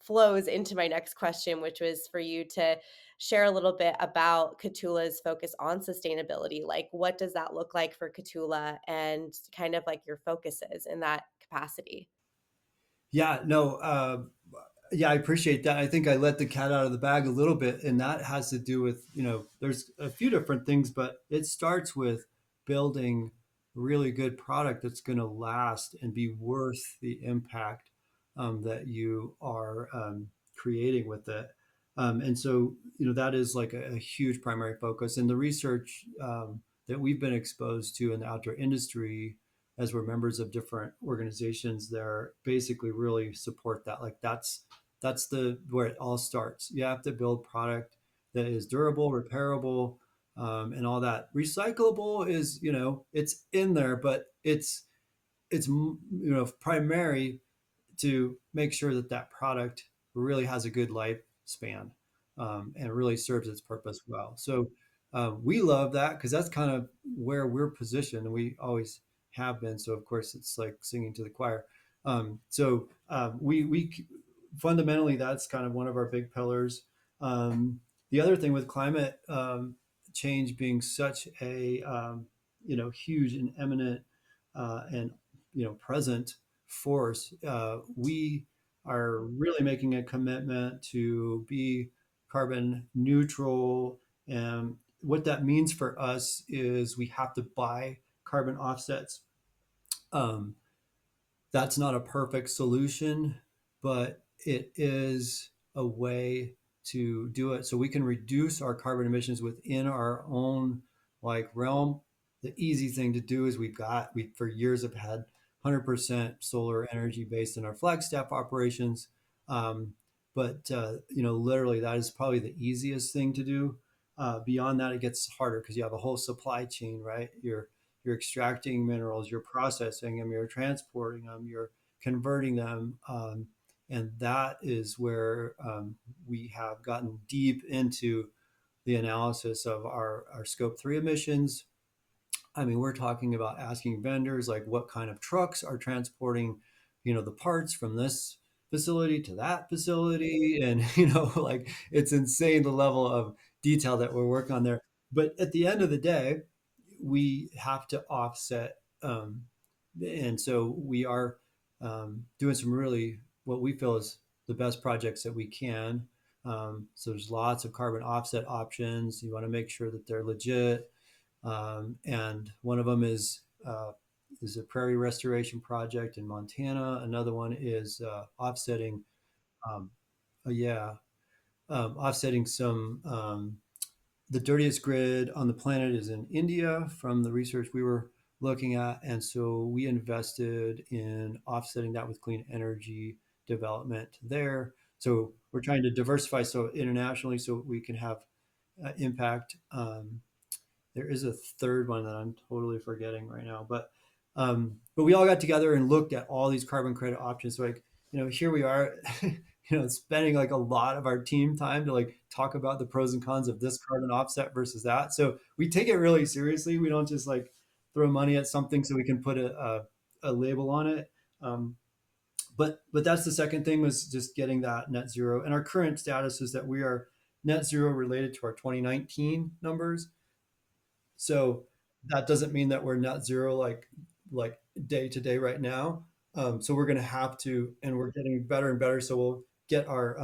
flows into my next question, which was for you to share a little bit about Kahtoola's focus on sustainability. Like, what does that look like for Kahtoola and kind of like your focuses in that capacity? Yeah, no, yeah, I appreciate that. I think I let the cat out of the bag a little bit, and that has to do with, you know, there's a few different things, but it starts with building really good product that's going to last and be worth the impact that you are creating with it. And so, you know, that is like a huge primary focus. And the research that we've been exposed to in the outdoor industry as we're members of different organizations there basically really support that. Like that's the where it all starts. You have to build product that is durable, repairable, and all that. Recyclable is, you know, it's in there, but it's you know, primary to make sure that that product really has a good lifespan, and really serves its purpose well. So we love that because that's kind of where we're positioned, and we always have been. So of course, it's like singing to the choir. We fundamentally, that's kind of one of our big pillars. The other thing with climate change being such a you know, huge and eminent and you know, present force, we are really making a commitment to be carbon neutral. And what that means for us is we have to buy carbon offsets. Um, that's not a perfect solution, but it is a way to do it so we can reduce our carbon emissions within our own like realm. The easy thing to do is we for years have had 100% solar energy based in our Flagstaff operations. Um, but you know, literally that is probably the easiest thing to do. Beyond that, it gets harder because you have a whole supply chain, right? You're extracting minerals, you're processing them, you're transporting them, you're converting them. And that is where we have gotten deep into the analysis of our scope 3 emissions. I mean, we're talking about asking vendors like what kind of trucks are transporting, you know, the parts from this facility to that facility. And, you know, like it's insane the level of detail that we're working on there. But at the end of the day, we have to offset. And so we are doing some really what we feel is the best projects that we can. So there's lots of carbon offset options. You want to make sure that they're legit, and one of them is a prairie restoration project in Montana. Another one is offsetting. Um, yeah, offsetting some. The dirtiest grid on the planet is in India from the research we were looking at. And so we invested in offsetting that with clean energy development there. So we're trying to diversify so internationally so we can have impact. There is a third one that I'm totally forgetting right now, but we all got together and looked at all these carbon credit options. So like, here we are, spending like a lot of our team time to like talk about the pros and cons of this carbon offset versus that. So we take it really seriously. We don't just like throw money at something so we can put a label on it. Um, but that's the second thing, was just getting that net zero. And our current status is that we are net zero related to our 2019 numbers. So that doesn't mean that we're net zero like day to day right now. So we're going to have to, and we're getting better and better. So we'll get our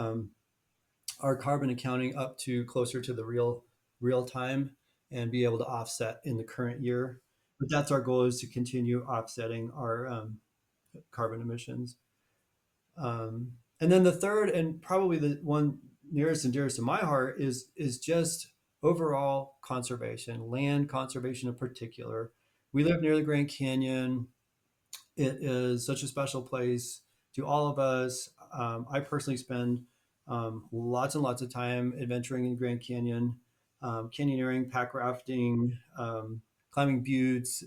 carbon accounting up to closer to the real time and be able to offset in the current year. But that's our goal, is to continue offsetting our carbon emissions. And then the third, and probably the one nearest and dearest to my heart, is just overall conservation, land conservation in particular. We live near the Grand Canyon. It is such a special place to all of us. I personally spend lots and lots of time adventuring in Grand Canyon, canyoneering, pack rafting, climbing buttes,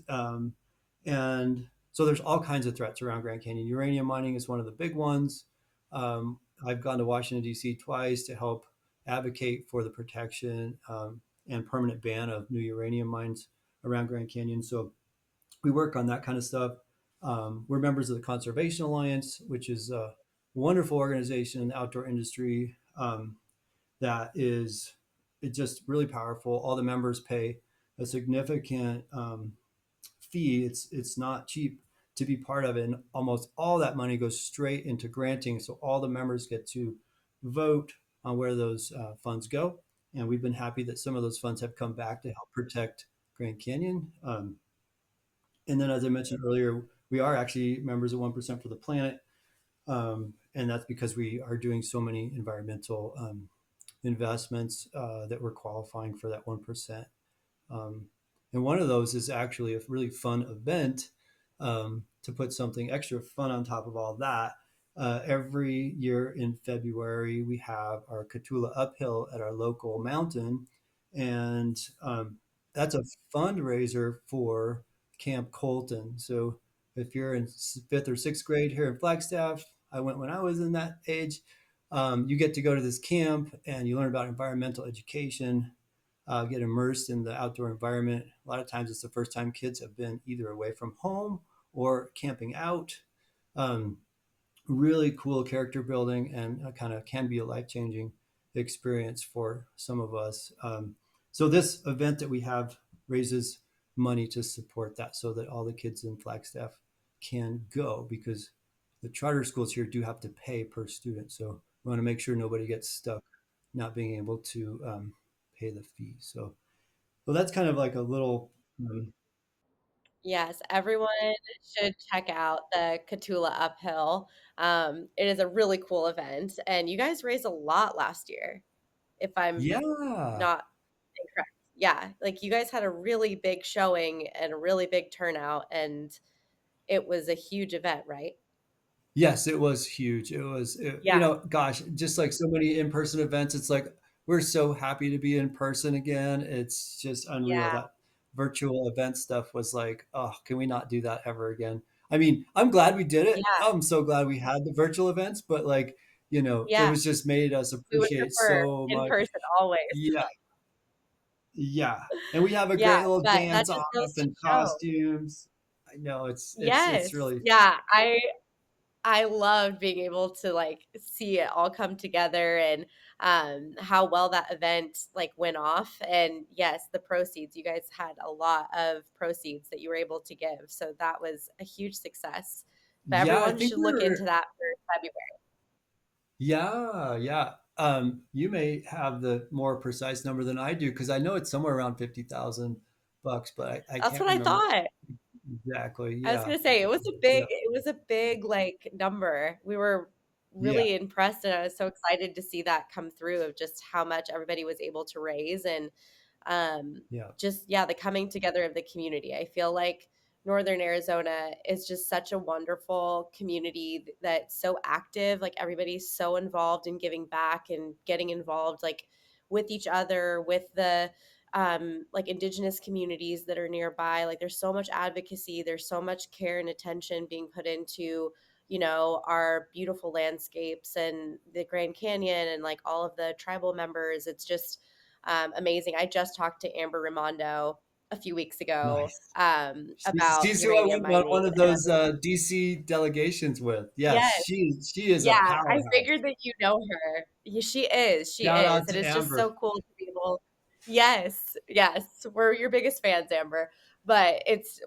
and so there's all kinds of threats around Grand Canyon. Uranium mining is one of the big ones. Um, I've gone to Washington D.C. twice to help advocate for the protection and permanent ban of new uranium mines around Grand Canyon. So we work on that kind of stuff. We're members of the Conservation Alliance, which is a wonderful organization in the outdoor industry that is it's just really powerful. All the members pay a significant fee. It's not cheap to be part of it, and almost all that money goes straight into granting. So all the members get to vote on where those funds go, and we've been happy that some of those funds have come back to help protect Grand Canyon. And then, as I mentioned earlier, we are actually members of 1% for the Planet. And that's because we are doing so many environmental investments that we're qualifying for that 1%. Um, and one of those is actually a really fun event to put something extra fun on top of all that. Every year in February, we have our Kahtoola uphill at our local mountain. And that's a fundraiser for Camp Colton. So if you're in fifth or sixth grade here in Flagstaff, I went when I was in that age. You get to go to this camp and you learn about environmental education, get immersed in the outdoor environment. A lot of times it's the first time kids have been either away from home or camping out. Um, Really cool character building, and kind of can be a life changing experience for some of us. So this event that we have raises money to support that, so that all the kids in Flagstaff can go, because the charter schools here do have to pay per student. So we want to make sure nobody gets stuck not being able to pay the fee. So that's kind of like a little. Yes, everyone should check out the Kahtoola Uphill. It is a really cool event, and you guys raised a lot last year, if I'm Yeah. not incorrect. Yeah, like you guys had a really big showing and a really big turnout, and it was a huge event, right? Yes, it was huge. Yeah, Gosh, just like so many in-person events, it's like we're so happy to be in person again. It's just unreal. yeah, That virtual event stuff was like, oh, can we not do that ever again? I mean, I'm glad we did it. yeah, I'm so glad we had the virtual events, but like, it yeah. was just made us We would appreciate prefer so in much. person always. Yeah, yeah. And we have a great Yeah, little but that dance just off goes to and show. costumes. I know it's Yes. really. Yeah, I loved being able to like see it all come together and how well that event like went off. And yes, the proceeds, you guys had a lot of proceeds that you were able to give. So that was a huge success. But Yeah, I everyone think should look into we're. that for February. Yeah, yeah. You may have the more precise number than I do, because I know it's somewhere around 50,000 bucks, but I That's can't what I remember thought. exactly. I was Yeah, gonna say yeah, it was a big like number. We were Yeah, really impressed, and I was so excited to see that come through of just how much everybody was able to raise and um, yeah, just yeah, the coming together of the community. I feel like Northern Arizona is just such a wonderful community that's so active. Like everybody's so involved in giving back and getting involved, like with each other, with the like indigenous communities that are nearby. Like there's so much advocacy, there's so much care and attention being put into our beautiful landscapes and the Grand Canyon and like all of the tribal members. It's just amazing. I just talked to Amber Raimondo a few weeks ago nice. about She's who I uranium went on mining. one of And those DC delegations with. Yes, yes, she is a yeah, I powerhouse. figured that you know her. She Shout is, out and to it's just Amber. so cool to be able. Yes, yes, we're your biggest fans, Amber. But it's,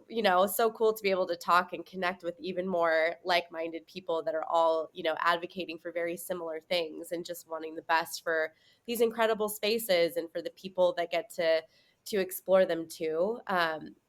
so cool to be able to talk and connect with even more like-minded people that are all, advocating for very similar things and just wanting the best for these incredible spaces and for the people that get to explore them too.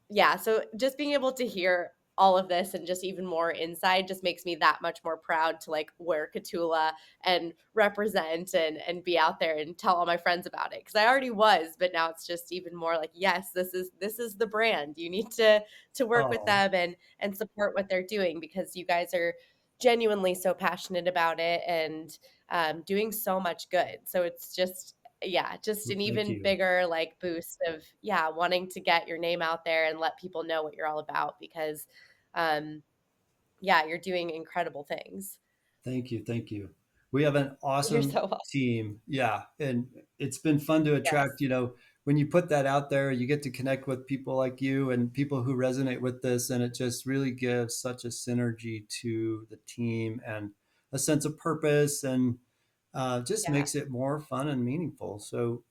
Yeah, so just being able to hear all of this and just even more inside just makes me that much more proud to like wear Kahtoola and represent and be out there and tell all my friends about it because I already was, but now it's just even more like yes, this is the brand. You need to work with Oh, them and support what they're doing because you guys are genuinely so passionate about it and doing so much good. So it's just yeah, just well, an thank even you. bigger like boost of yeah, wanting to get your name out there and let people know what you're all about because um yeah, you're doing incredible things. Thank you. Thank you. We have an You're awesome so welcome. team. Yeah. And it's been fun to attract, Yes. when you put that out there, you get to connect with people like you and people who resonate with this. And it just really gives such a synergy to the team and a sense of purpose and just Yeah. makes it more fun and meaningful. So,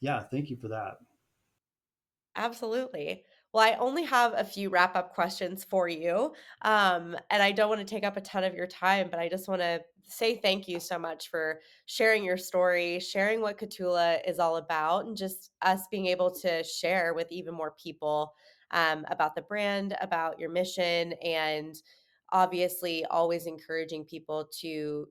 yeah, thank you for that. Absolutely. Well, I only have a few wrap up questions for you. And I don't want to take up a ton of your time, but I just want to say thank you so much for sharing your story, sharing what Kahtoola is all about, and just us being able to share with even more people about the brand, about your mission, and obviously always encouraging people to,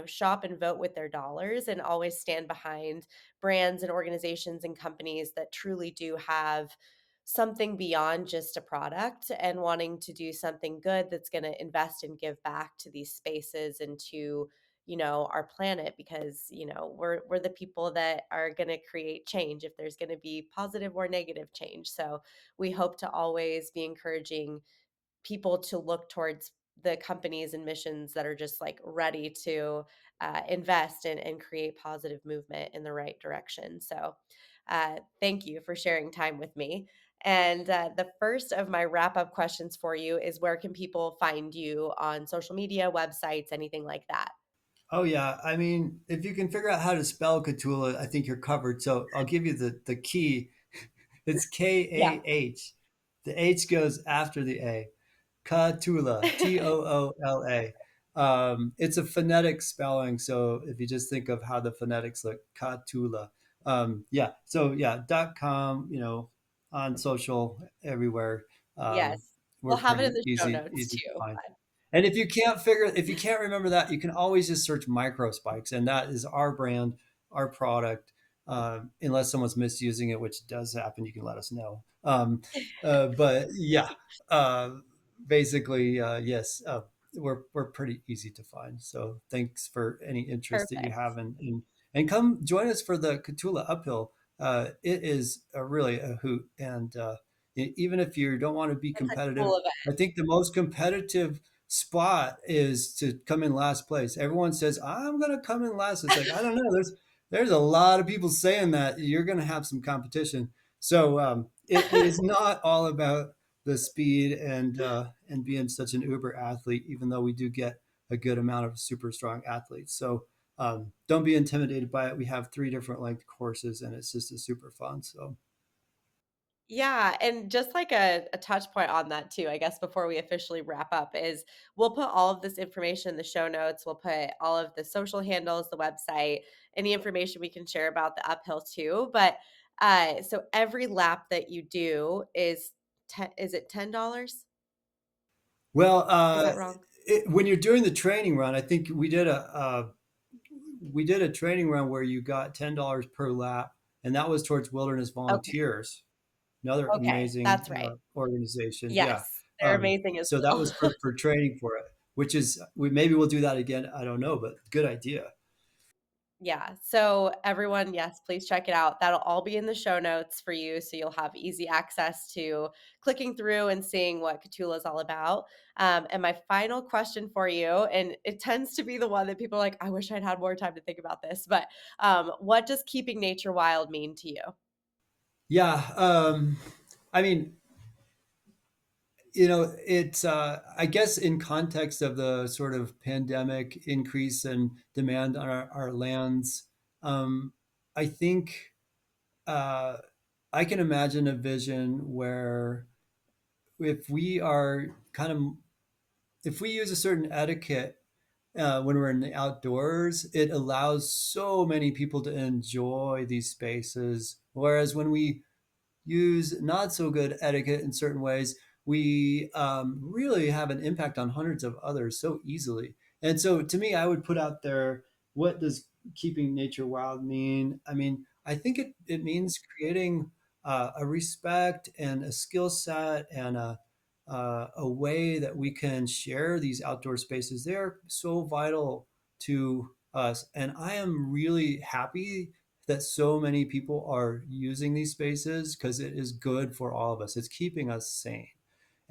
shop and vote with their dollars and always stand behind brands and organizations and companies that truly do have something beyond just a product and wanting to do something good that's going to invest and give back to these spaces and to our planet because we're the people that are going to create change if there's going to be positive or negative change. So we hope to always be encouraging people to look towards the companies and missions that are just like ready to invest and create positive movement in the right direction. So, thank you for sharing time with me. And the first of my wrap up questions for you is where can people find you on social media, websites, anything like that? Oh yeah, I mean, if you can figure out how to spell Cthulhu, I think you're covered. So I'll give you the key. It's Yeah. K-A-H. The H goes after the A. Kahtoola, Toola. It's a phonetic spelling, so if you just think of how the phonetics look, Kahtoola. Yeah, so yeah, .com, on social everywhere. Um, Yes. We'll we're have it in pretty the show notes easy to too. find. And if you can't remember that, you can always just search micro spikes, and that is our brand, our product. Unless someone's misusing it, which does happen, you can let us know. But yeah, uh, basically, yes, we're pretty easy to find. So thanks for any interest that you Perfect. have, and come join us for the Cthulhu Uphill. It is really a hoot, and even if you don't want to be It's a competitive, cool event. I think the most competitive spot is to come in last place. Everyone says I'm going to come in last. It's like I don't know. There's a lot of people saying that you're going to have some competition. So it is not all about the speed and being such an uber athlete, even though we do get a good amount of super strong athletes. So don't be intimidated by it. We have 3 different length courses, and it's just a super fun. So Yeah, and just like a touch point on that too, I guess before we officially wrap up is we'll put all of this information in the show notes. We'll put all of the social handles, the website, any information we can share about the uphill too. But so every lap that you do is is it $10? well, Is that wrong? when you're doing the training run, I think we did a training run where you got $10 per lap, and that was towards Wilderness Okay. Volunteers, another Okay. amazing That's right. organization. Yeah. Yes. They're amazing as So that well. was for training for it, which is we maybe we'll do that again. I don't know, but good idea. Yeah. So everyone, yes, please check it out. That'll all be in the show notes for you. So you'll have easy access to clicking through and seeing what Kahtoola is all about. And my final question for you, and it tends to be the one that people are like, I wish I'd had more time to think about this, but what does keeping nature wild mean to you? Yeah. I mean, it's I guess in context of the sort of pandemic increase in demand on our lands, I think uh, I can imagine a vision where if we are kind of if we use a certain etiquette when we're in the outdoors, it allows so many people to enjoy these spaces. Whereas when we use not so good etiquette in certain ways, we really have an impact on hundreds of others so easily. And so, to me, I would put out there, what does keeping nature wild mean? I mean, I think it means creating a respect and a skill set and a way that we can share these outdoor spaces. They're so vital to us. And I am really happy that so many people are using these spaces because it is good for all of us. It's keeping us sane.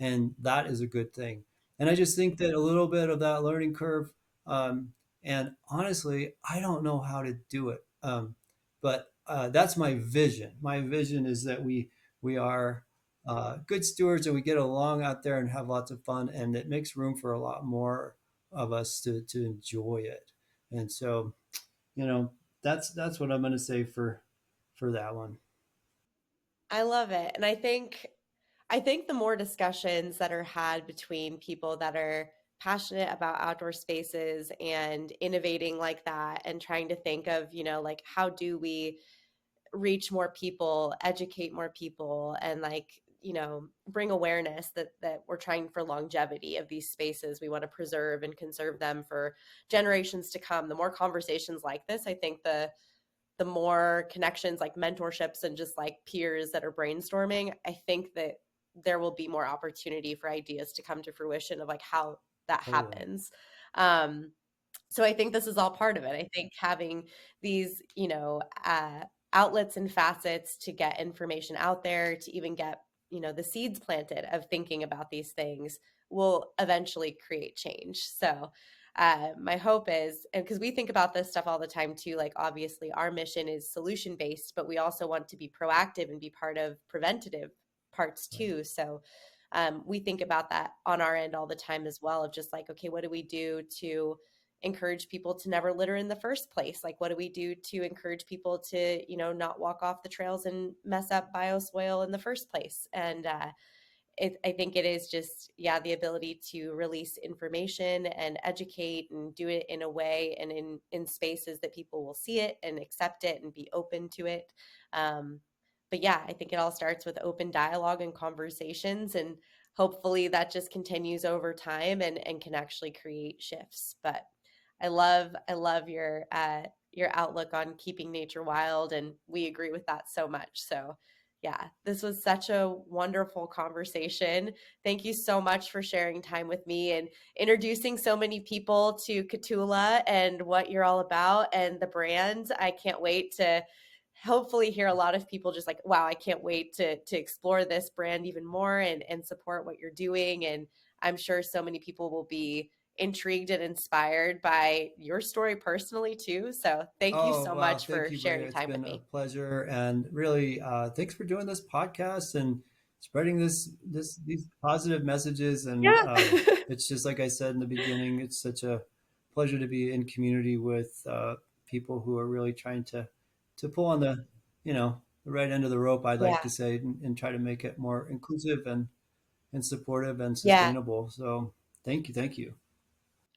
And that is a good thing. And I just think that a little bit of that learning curve, and honestly, I don't know how to do it. But that's my vision. My vision is that we are good stewards and we get along out there and have lots of fun, and it makes room for a lot more of us to enjoy it. And so, you know, that's what I'm going to say for that one. I love it. And I think the more discussions that are had between people that are passionate about outdoor spaces and innovating like that and trying to think of, like how do we reach more people, educate more people, and like, bring awareness that we're trying for longevity of these spaces. We want to preserve and conserve them for generations to come. The more conversations like this, I think the more connections, like mentorships and just like peers that are brainstorming, I think that there will be more opportunity for ideas to come to fruition of like how that Totally. happens. Um, so I think this is all part of it. I think having these, outlets and facets to get information out there, to even get, the seeds planted of thinking about these things will eventually create change. So my hope is, and because we think about this stuff all the time too, like obviously our mission is solution based, but we also want to be proactive and be part of preventative parts Right. too. So we think about that on our end all the time as well, of just like, okay, what do we do to encourage people to never litter in the first place? Like, what do we do to encourage people to, not walk off the trails and mess up bioswale in the first place? And I think it is just, yeah, the ability to release information and educate and do it in a way and in spaces that people will see it and accept it and be open to it. Um, but yeah, I think it all starts with open dialogue and conversations, and hopefully that just continues over time and can actually create shifts. But I love your outlook on keeping nature wild, and we agree with that so much. So yeah, this was such a wonderful conversation. Thank you so much for sharing time with me and introducing so many people to Kahtoola and what you're all about and the brand. I can't wait to hopefully hear a lot of people just like, wow, I can't wait to explore this brand even more and support what you're doing. And I'm sure so many people will be intrigued and inspired by your story personally too. So thank you Oh, so wow. much Thank for you, Brea. sharing It's time with been a me. pleasure. And really, thanks for doing this podcast and spreading these positive messages. And Yeah. it's just like I said in the beginning, it's such a pleasure to be in community with people who are really trying to pull on the right end of the rope, I'd like Yeah. to say, and try to make it more inclusive and supportive and Yeah. sustainable. So thank you. Thank you.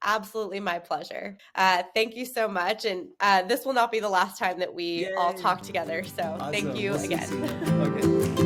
Absolutely my pleasure. Thank you so much. And this will not be the last time that we all Yay. talk together. So thank Awesome. you We'll see you again. soon. Okay.